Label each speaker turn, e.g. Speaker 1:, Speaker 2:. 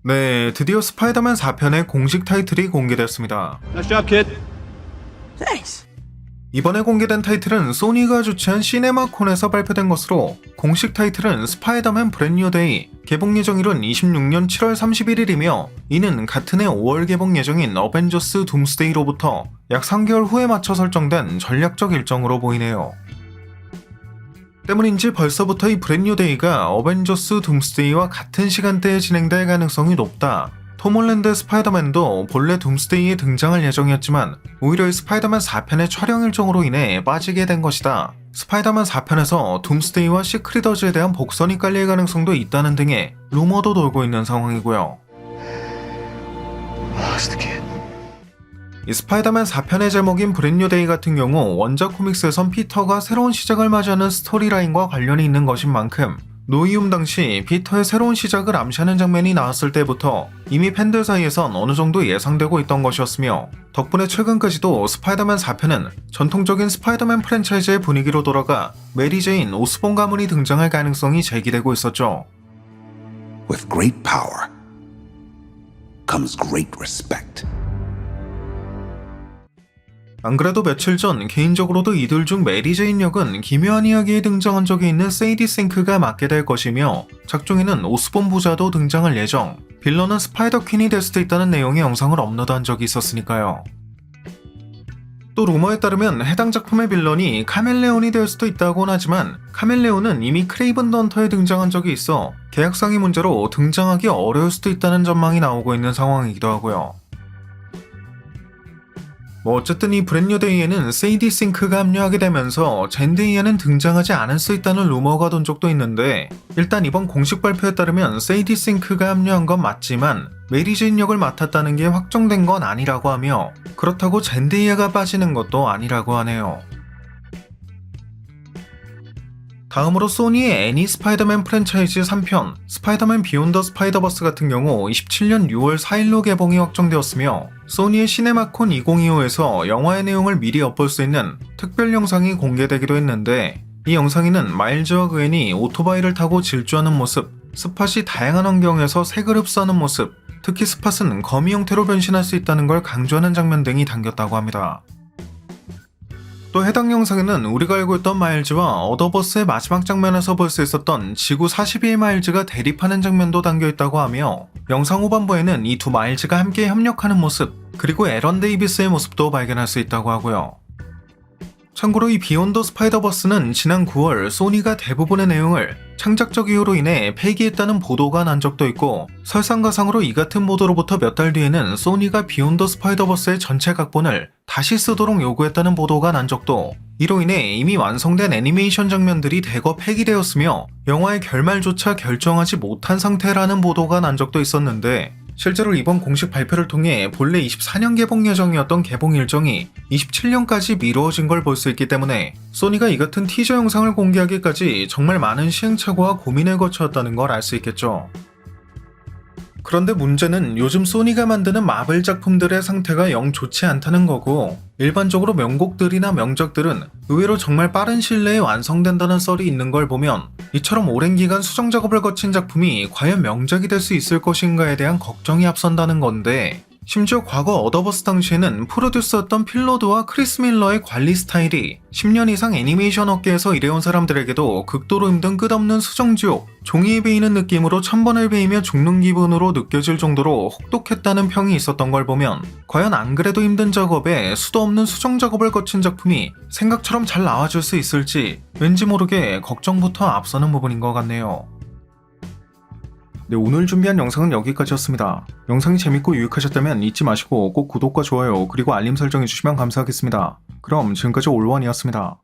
Speaker 1: 네, 드디어 스파이더맨 4편의 공식 타이틀이 공개됐습니다.
Speaker 2: Nice job, kid.
Speaker 3: Thanks.
Speaker 1: 이번에 공개된 타이틀은 소니가 주최한 시네마콘에서 발표된 것으로 공식 타이틀은 스파이더맨 브랜뉴 데이, 개봉 예정일은 26년 7월 31일이며 이는 같은 해 5월 개봉 예정인 어벤져스 둠스데이로부터 약 3개월 후에 맞춰 설정된 전략적 일정으로 보이네요. 때문인지 벌써부터 이 브랜뉴 데이가 어벤져스 둠스데이와 같은 시간대에 진행될 가능성이 높다. 톰 홀랜드 스파이더맨도 본래 둠스데이에 등장할 예정이었지만 오히려 이 스파이더맨 4편의 촬영 일정으로 인해 빠지게 된 것이다. 스파이더맨 4편에서 둠스데이와 시크릿어즈에 대한 복선이 깔릴 가능성도 있다는 등의 루머도 돌고 있는 상황이고요. 이 스파이더맨 4편의 제목인 브랜뉴 데이 같은 경우 원작 코믹스에선 피터가 새로운 시작을 맞이하는 스토리라인과 관련이 있는 것인 만큼 노이움 당시 피터의 새로운 시작을 암시하는 장면이 나왔을 때부터 이미 팬들 사이에선 어느 정도 예상되고 있던 것이었으며 덕분에 최근까지도 스파이더맨 4편은 전통적인 스파이더맨 프랜차이즈의 분위기로 돌아가 메리 제인 오스본 가문이 등장할 가능성이 제기되고 있었죠.
Speaker 4: With great power comes great respect.
Speaker 1: 안 그래도 며칠 전 개인적으로도 이들 중 메리 제인 역은 기묘한 이야기에 등장한 적이 있는 세이디 싱크가 맡게 될 것이며 작중에는 오스본 부자도 등장할 예정, 빌런은 스파이더 퀸이 될 수도 있다는 내용의 영상을 업로드한 적이 있었으니까요. 또 루머에 따르면 해당 작품의 빌런이 카멜레온이 될 수도 있다곤 하지만 카멜레온은 이미 크레이븐 더 헌터에 등장한 적이 있어 계약상의 문제로 등장하기 어려울 수도 있다는 전망이 나오고 있는 상황이기도 하고요. 어쨌든 이 브랜뉴 데이에는 세이디 싱크가 합류하게 되면서 젠데이에는 등장하지 않을 수 있다는 루머가 돈 적도 있는데 일단 이번 공식 발표에 따르면 세이디 싱크가 합류한 건 맞지만 메리 제인 역을 맡았다는 게 확정된 건 아니라고 하며 그렇다고 젠데이에가 빠지는 것도 아니라고 하네요. 다음으로 소니의 애니 스파이더맨 프랜차이즈 3편 스파이더맨 비욘 더 스파이더버스 같은 경우 27년 6월 4일로 개봉이 확정되었으며 소니의 시네마콘 2025에서 영화의 내용을 미리 엿볼 수 있는 특별 영상이 공개되기도 했는데 이 영상에는 마일즈와 그웬이 오토바이를 타고 질주하는 모습, 스팟이 다양한 환경에서 색을 흡수하는 모습, 특히 스팟은 거미 형태로 변신할 수 있다는 걸 강조하는 장면 등이 담겼다고 합니다. 또 해당 영상에는 우리가 알고 있던 마일즈와 어더버스의 마지막 장면에서 볼 수 있었던 지구 42의 마일즈가 대립하는 장면도 담겨있다고 하며 영상 후반부에는 이 두 마일즈가 함께 협력하는 모습 그리고 에런 데이비스의 모습도 발견할 수 있다고 하고요. 참고로 이 비욘 더 스파이더버스는 지난 9월 소니가 대부분의 내용을 창작적 이유로 인해 폐기했다는 보도가 난 적도 있고 설상가상으로 이 같은 보도로부터 몇 달 뒤에는 소니가 비욘 더 스파이더버스의 전체 각본을 다시 쓰도록 요구했다는 보도가 난 적도 이로 인해 이미 완성된 애니메이션 장면들이 대거 폐기되었으며 영화의 결말조차 결정하지 못한 상태라는 보도가 난 적도 있었는데 실제로 이번 공식 발표를 통해 본래 24년 개봉 예정이었던 개봉 일정이 27년까지 미루어진 걸 볼 수 있기 때문에 소니가 이 같은 티저 영상을 공개하기까지 정말 많은 시행착오와 고민을 거쳤다는 걸 알 수 있겠죠. 그런데 문제는 요즘 소니가 만드는 마블 작품들의 상태가 영 좋지 않다는 거고 일반적으로 명곡들이나 명작들은 의외로 정말 빠른 시일 내에 완성된다는 썰이 있는 걸 보면 이처럼 오랜 기간 수정 작업을 거친 작품이 과연 명작이 될 수 있을 것인가에 대한 걱정이 앞선다는 건데 심지어 과거 어더버스 당시에는 프로듀서였던 필로드와 크리스 밀러의 관리 스타일이 10년 이상 애니메이션 업계에서 일해온 사람들에게도 극도로 힘든 끝없는 수정지옥, 종이에 베이는 느낌으로 1000번을 베이며 죽는 기분으로 느껴질 정도로 혹독했다는 평이 있었던 걸 보면 과연 안 그래도 힘든 작업에 수도 없는 수정 작업을 거친 작품이 생각처럼 잘 나와줄 수 있을지 왠지 모르게 걱정부터 앞서는 부분인 것 같네요. 네, 오늘 준비한 영상은 여기까지였습니다. 영상이 재밌고 유익하셨다면 잊지 마시고 꼭 구독과 좋아요 그리고 알림 설정해주시면 감사하겠습니다. 그럼 지금까지 올원이었습니다.